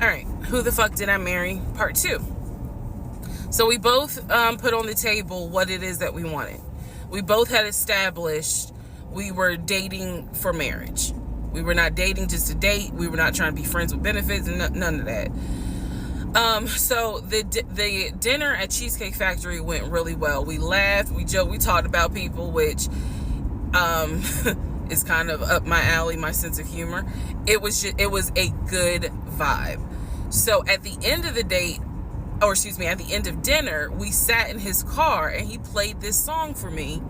All right, who the fuck did I marry? Part 2. So we both put on the table what it is that we wanted. We both had established we were dating for marriage. We were not dating just to date. We were not trying to be friends with benefits and none of that. So the dinner at Cheesecake Factory went really well. We laughed, we joked, we talked about people, which is kind of up my alley, my sense of humor. It was a good vibe. So at the end of the date, at the end of dinner, we sat in his car and he played this song for me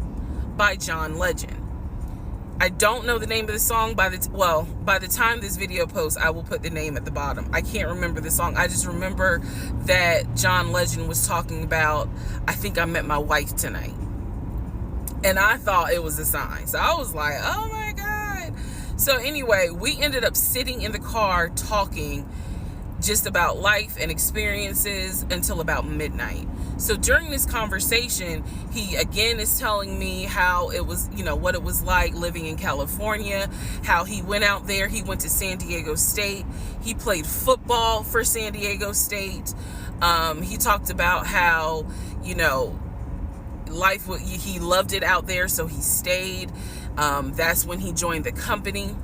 by John Legend. I don't know the name of the song. By the time this video posts, I will put the name at the bottom. I can't remember the song. I just remember that John Legend was talking about, I think I met my wife tonight. And I thought it was a sign. So I was like, oh my God. So anyway, we ended up sitting in the car talking just about life and experiences until about midnight. So during this conversation, he again is telling me how it was, what it was like living in California, how he went out there. He went to San Diego State. He played football for San Diego State. He talked about how, life, he loved it out there, so he stayed. That's when he joined the company.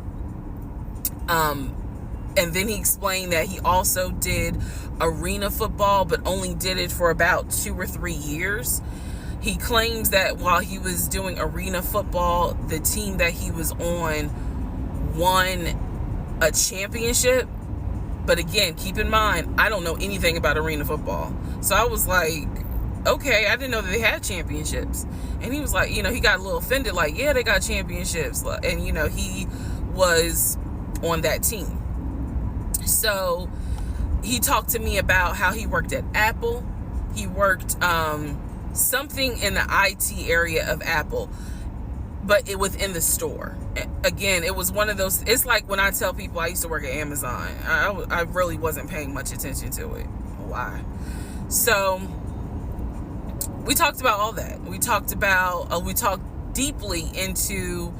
And then he explained that he also did arena football, but only did it for about 2 or 3 years. He claims that while he was doing arena football, the team that he was on won a championship. But again, keep in mind, I don't know anything about arena football. So I was like, okay, I didn't know that they had championships. And he was like, he got a little offended, like, yeah, they got championships. And, he was on that team. So he talked to me about how he worked at Apple. He worked something in the IT area of Apple, but within the store. Again, it was one of those, it's like when I tell people I used to work at Amazon. I really wasn't paying much attention to it. Why? So we talked about all that. We talked deeply into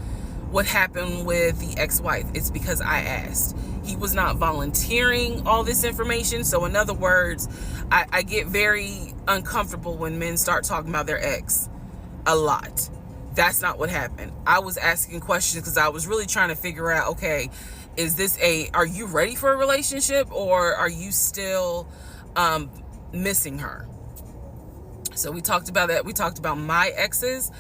what happened with the ex-wife. It's because I asked. He was not volunteering all this information. So in other words, I get very uncomfortable when men start talking about their ex a lot. That's not what happened. I was asking questions because I was really trying to figure out, okay, are you ready for a relationship, or are you still missing her? So we talked about that. We talked about my exes.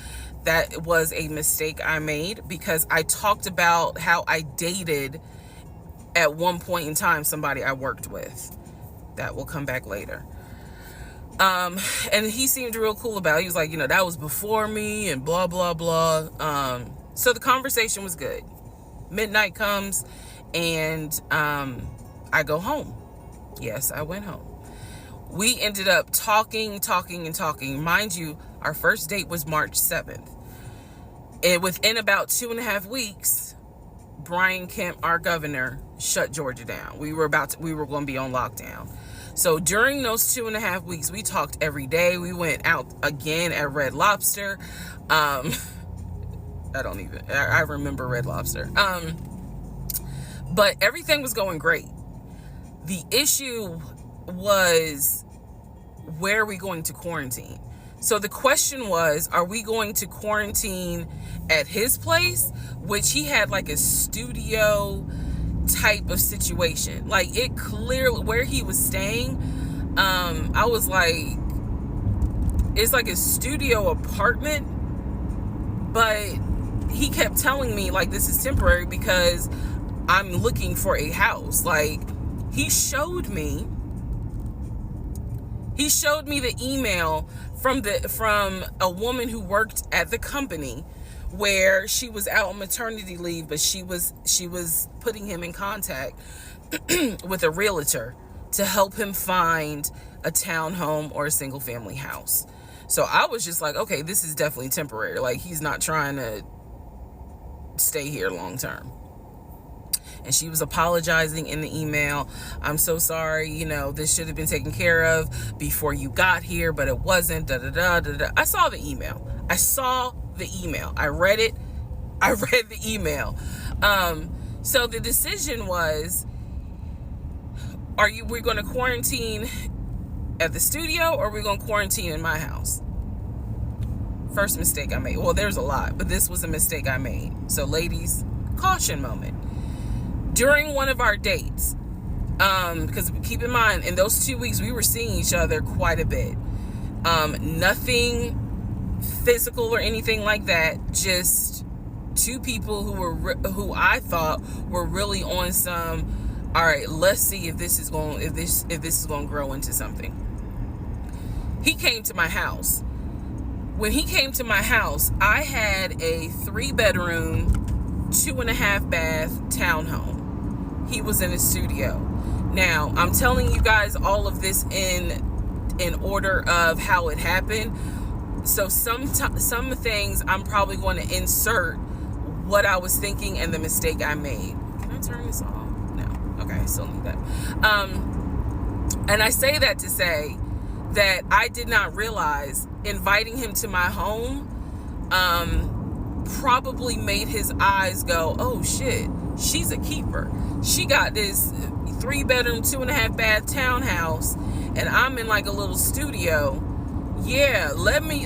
That was a mistake I made because I talked about how I dated at one point in time somebody I worked with. That will come back later. And he seemed real cool about it. He was like, that was before me and blah, blah, blah. So the conversation was good. Midnight comes and I go home. Yes, I went home. We ended up talking. Mind you, our first date was March 7th. And within about 2.5 weeks, Brian Kemp, our governor, shut Georgia down. We were going to be on lockdown. So during those 2.5 weeks, we talked every day. We went out again at Red Lobster. I remember Red Lobster. But everything was going great. The issue was, where are we going to quarantine? So the question was, are we going to quarantine at his place, which he had like a studio type of situation. Like, it clearly, where he was staying, I was like, it's like a studio apartment, but he kept telling me like, this is temporary because I'm looking for a house. Like, he showed me the email from a woman who worked at the company where she was out on maternity leave, but she was putting him in contact with a realtor to help him find a townhome or a single family house. So I was just like, okay, this is definitely temporary. Like, he's not trying to stay here long term. And she was apologizing in the email. I'm so sorry, this should have been taken care of before you got here, but it wasn't, da da da da da. I saw the email. I read it. I read the email. So the decision was, we're going to quarantine at the studio, or we're going to quarantine in my house? First mistake I made. Well, there's a lot, but this was a mistake I made. So ladies, caution moment. During one of our dates, because keep in mind, in those 2 weeks, we were seeing each other quite a bit. Nothing physical or anything like that. Just two people who I thought were really on some, all right, let's see if this is going to grow into something. He came to my house. When he came to my house, I had a 3-bedroom, 2.5-bath townhome. He was in a studio. Now, I'm telling you guys all of this in order of how it happened. So some things I'm probably going to insert what I was thinking and the mistake I made. Can I turn this off? No. Okay, I still need that. And I say that to say that I did not realize inviting him to my home probably made his eyes go, oh shit, she's a keeper. She got this 3-bedroom, 2.5-bath townhouse, and I'm in like a little studio. Yeah, let me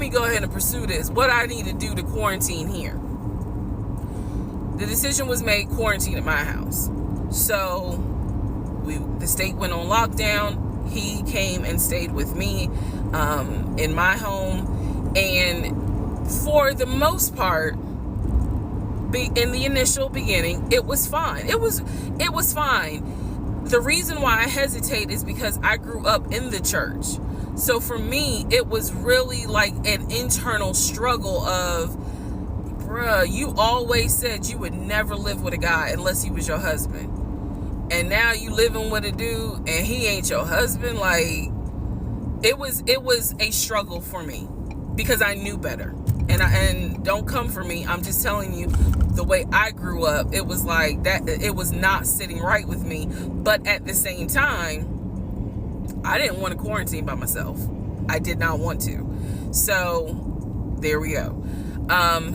go ahead and pursue this. What I need to do to quarantine here. The decision was made, quarantine at my house. So the state went on lockdown. He came and stayed with me in my home, and for the most part, in the initial beginning, it was fine. It was fine. The reason why I hesitate is because I grew up in the church. So for me, it was really like an internal struggle of, bruh, you always said you would never live with a guy unless he was your husband. And now you living with a dude and he ain't your husband. Like, it was a struggle for me because I knew better. And don't come for me. I'm just telling you the way I grew up. It was like that. It was not sitting right with me. But at the same time, I didn't want to quarantine by myself. I did not want to. So there we go.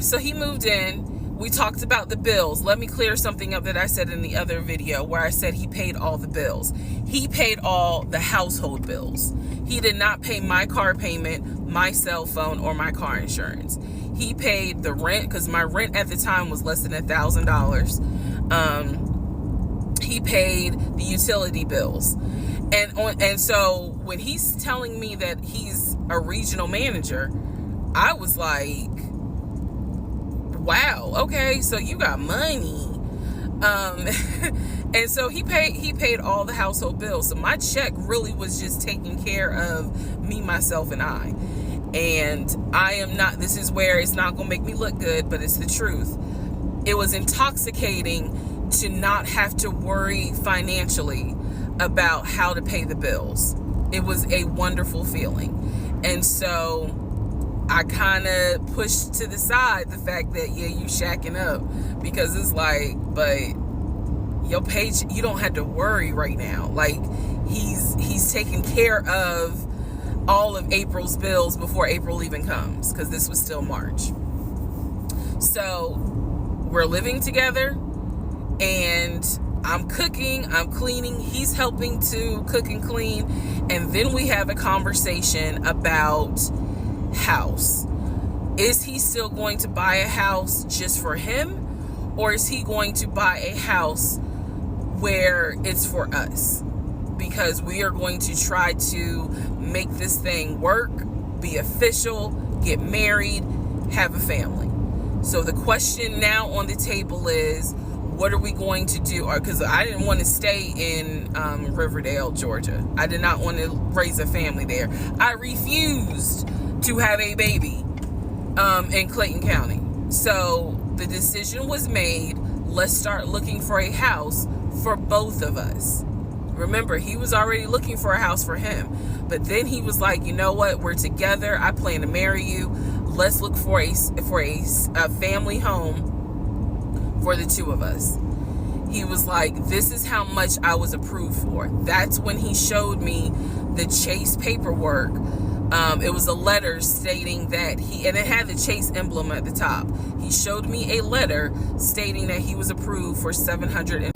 So he moved in. We talked about the bills. Let me clear something up that I said in the other video where I said he paid all the bills. He paid all the household bills. He did not pay my car payment, my cell phone, or my car insurance. He paid the rent, because my rent at the time was less than $1,000. He paid the utility bills. And so when he's telling me that he's a regional manager, I was like, wow, okay, so you got money. And so he paid all the household bills. So my check really was just taking care of me, myself, and I. And I am not, this is where it's not going to make me look good, but it's the truth. It was intoxicating to not have to worry financially about how to pay the bills. It was a wonderful feeling. And so I kind of pushed to the side the fact that, yeah, you shacking up, because it's like, but your paycheck, you don't have to worry right now. Like, he's taking care of all of April's bills before April even comes, because this was still March. So we're living together, and I'm cooking, I'm cleaning, he's helping to cook and clean, and then we have a conversation about house. Is he still going to buy a house just for him, or is he going to buy a house where it's for us? Because we are going to try to make this thing work, be official, get married, have a family. So the question now on the table is, what are we going to do? Because I didn't want to stay in Riverdale, Georgia. I did not want to raise a family there. I refused to have a baby in Clayton County. So the decision was made, let's start looking for a house for both of us. Remember, he was already looking for a house for him, but then he was like, you know what, we're together, I plan to marry you, let's look for a family home for the two of us. He was like, this is how much I was approved for. That's when he showed me the Chase paperwork. It was a letter stating that and it had the Chase emblem at the top. He showed me a letter stating that he was approved for $700.